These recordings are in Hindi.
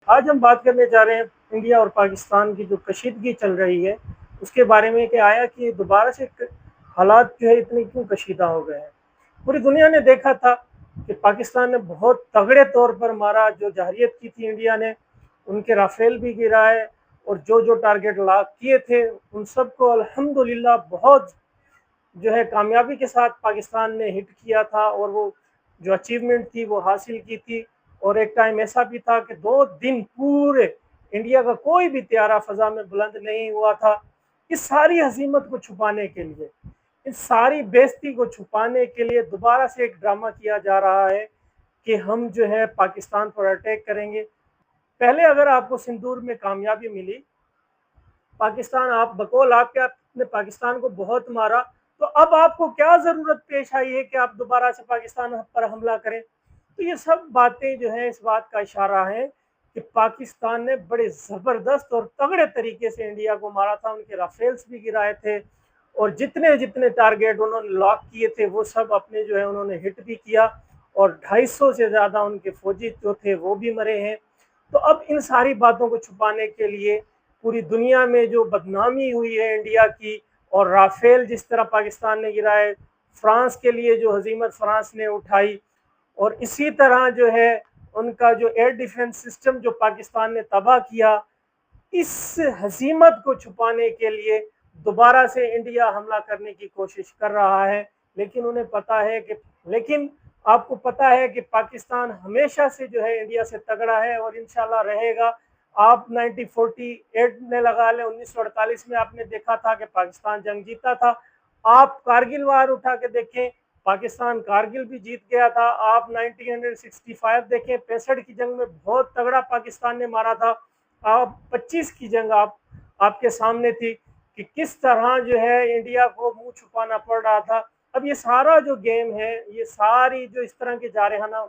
आज हम बात करने जा रहे हैं इंडिया और पाकिस्तान की जो कशीदगी चल रही है उसके बारे में कि आया कि दोबारा से हालात जो है इतने क्यों कशीदा हो गए हैं। पूरी दुनिया ने देखा था कि पाकिस्तान ने बहुत तगड़े तौर पर मारा, जो जहरियत की थी इंडिया ने, उनके राफेल भी गिराए और जो जो टारगेट लॉक किए थे उन सबको अल्हम्दुलिल्लाह बहुत जो है कामयाबी के साथ पाकिस्तान ने हिट किया था और वो जो अचीवमेंट थी वो हासिल की थी। और एक टाइम ऐसा भी था कि 2 दिन पूरे इंडिया का कोई भी त्यारा फजा में बुलंद नहीं हुआ था। इस सारी हजीमत को छुपाने के लिए, इस सारी बेइज्जती को छुपाने के लिए दोबारा से एक ड्रामा किया जा रहा है कि हम जो है पाकिस्तान पर अटैक करेंगे। पहले अगर आपको सिंदूर में कामयाबी मिली, पाकिस्तान आप बकौल आपके आपने पाकिस्तान को बहुत मारा, तो अब आपको क्या ज़रूरत पेश आई है कि आप दोबारा से पाकिस्तान पर हमला करें। तो ये सब बातें जो है इस बात का इशारा है कि पाकिस्तान ने बड़े ज़बरदस्त और तगड़े तरीके से इंडिया को मारा था। उनके राफेल्स भी गिराए थे और जितने जितने टारगेट उन्होंने लॉक किए थे वो सब अपने जो है उन्होंने हिट भी किया और 250 से ज़्यादा उनके फौजी जो थे वो भी मरे हैं। तो अब इन सारी बातों को छुपाने के लिए पूरी दुनिया में जो बदनामी हुई है इंडिया की, और राफेल जिस तरह पाकिस्तान ने गिराए, फ्रांस के लिए जो हजीमत फ्रांस ने उठाई, और इसी तरह जो है उनका जो एयर डिफेंस सिस्टम जो पाकिस्तान ने तबाह किया, इस हजीमत को छुपाने के लिए दोबारा से इंडिया हमला करने की कोशिश कर रहा है। लेकिन उन्हें पता है कि लेकिन आपको पता है कि पाकिस्तान हमेशा से जो है इंडिया से तगड़ा है और इंशाल्लाह रहेगा। आप 1948 में लगा लें, 1948 में आपने देखा था कि पाकिस्तान जंग जीता था। आप कारगिल वार उठा के देखें, पाकिस्तान कारगिल भी जीत गया था। आप 1965 देखें, 65 की जंग में बहुत तगड़ा पाकिस्तान ने मारा था। आप 25 की जंग आपके सामने थी कि किस तरह जो है इंडिया को मुंह छुपाना पड़ रहा था। अब ये सारा जो गेम है, ये सारी जो इस तरह के जारहाना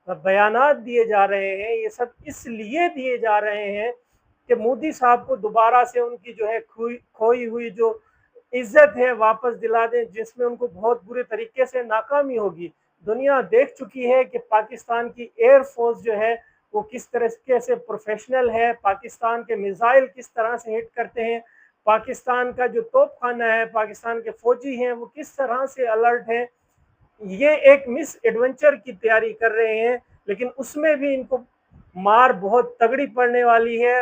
बयानात दिए जा रहे हैं, ये सब इसलिए दिए जा रहे हैं कि मोदी साहब को दोबारा से उनकी जो है खोई हुई जो इज्जत है वापस दिला दें, जिसमें उनको बहुत बुरे तरीके से नाकामी होगी। दुनिया देख चुकी है कि पाकिस्तान की एयरफोर्स जो है वो किस तरीके से प्रोफेशनल है, पाकिस्तान के मिसाइल किस तरह से हिट करते हैं, पाकिस्तान का जो तोप खाना है, पाकिस्तान के फौजी हैं वो किस तरह से अलर्ट हैं। ये एक मिस एडवेंचर की तैयारी कर रहे हैं, लेकिन उसमें भी इनको मार बहुत तगड़ी पड़ने वाली है।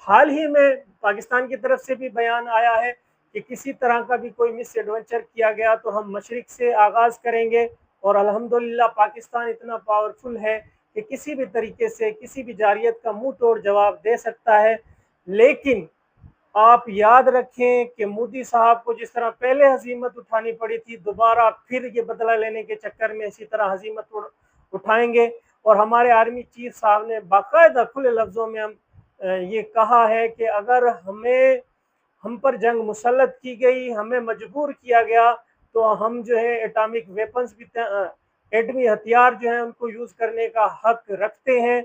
हाल ही में पाकिस्तान की तरफ से भी बयान आया है कि किसी तरह का भी कोई मिस एडवेंचर किया गया तो हम मशरिक से आगाज़ करेंगे। और अल्हम्दुलिल्लाह पाकिस्तान इतना पावरफुल है कि किसी भी तरीके से किसी भी जारियत का मुंह तोड़ जवाब दे सकता है। लेकिन आप याद रखें कि मोदी साहब को जिस तरह पहले हजीमत उठानी पड़ी थी, दोबारा फिर ये बदला लेने के चक्कर में इसी तरह हजीमत उठाएंगे। और हमारे आर्मी चीफ साहब ने बाकायदा खुले लफ्ज़ों में ये कहा है कि अगर हम पर जंग मुसल्लत की गई, हमें मजबूर किया गया, तो हम जो है एटॉमिक वेपन्स भी, एटमी हथियार जो है उनको यूज़ करने का हक रखते हैं।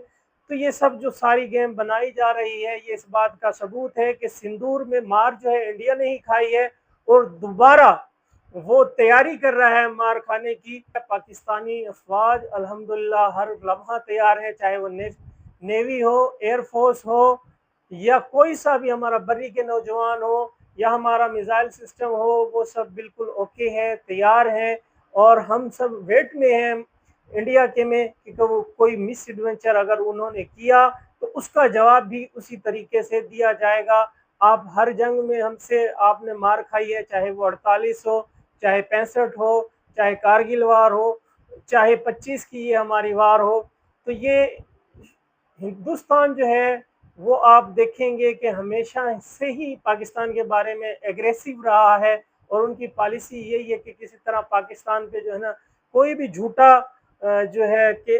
तो ये सब जो सारी गेम बनाई जा रही है, ये इस बात का सबूत है कि सिंदूर में मार जो है इंडिया ने ही खाई है और दोबारा वो तैयारी कर रहा है मार खाने की। पाकिस्तानी अफवाज अल्हम्दुलिल्लाह हर लम्हा तैयार है, चाहे वो नेवी हो, एयरफोर्स हो, या कोई सा भी हमारा बर्री के नौजवान हो, या हमारा मिसाइल सिस्टम हो, वो सब बिल्कुल ओके है, तैयार है। और हम सब वेट में हैं इंडिया के में कि वो कोई मिस एडवेंचर अगर उन्होंने किया तो उसका जवाब भी उसी तरीके से दिया जाएगा। आप हर जंग में हमसे आपने मार खाई है, चाहे वो 48 हो, चाहे 65 हो, चाहे कारगिल वार हो, चाहे 25 की ये हमारी वार हो। तो ये हिंदुस्तान जो है वो आप देखेंगे कि हमेशा से ही पाकिस्तान के बारे में एग्रेसिव रहा है और उनकी पॉलिसी यही है कि किसी तरह पाकिस्तान पे जो है ना कोई भी झूठा जो है कि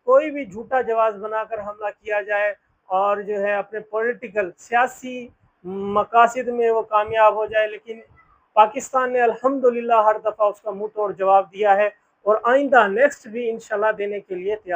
कोई भी झूठा जवाब बनाकर हमला किया जाए और जो है अपने पॉलिटिकल सियासी मकासद में वो कामयाब हो जाए। लेकिन पाकिस्तान ने अल्हम्दुलिल्लाह हर दफ़ा उसका मुंह तोड़ जवाब दिया है और आइंदा नेक्स्ट भी इंशाल्लाह देने के लिए तैयार।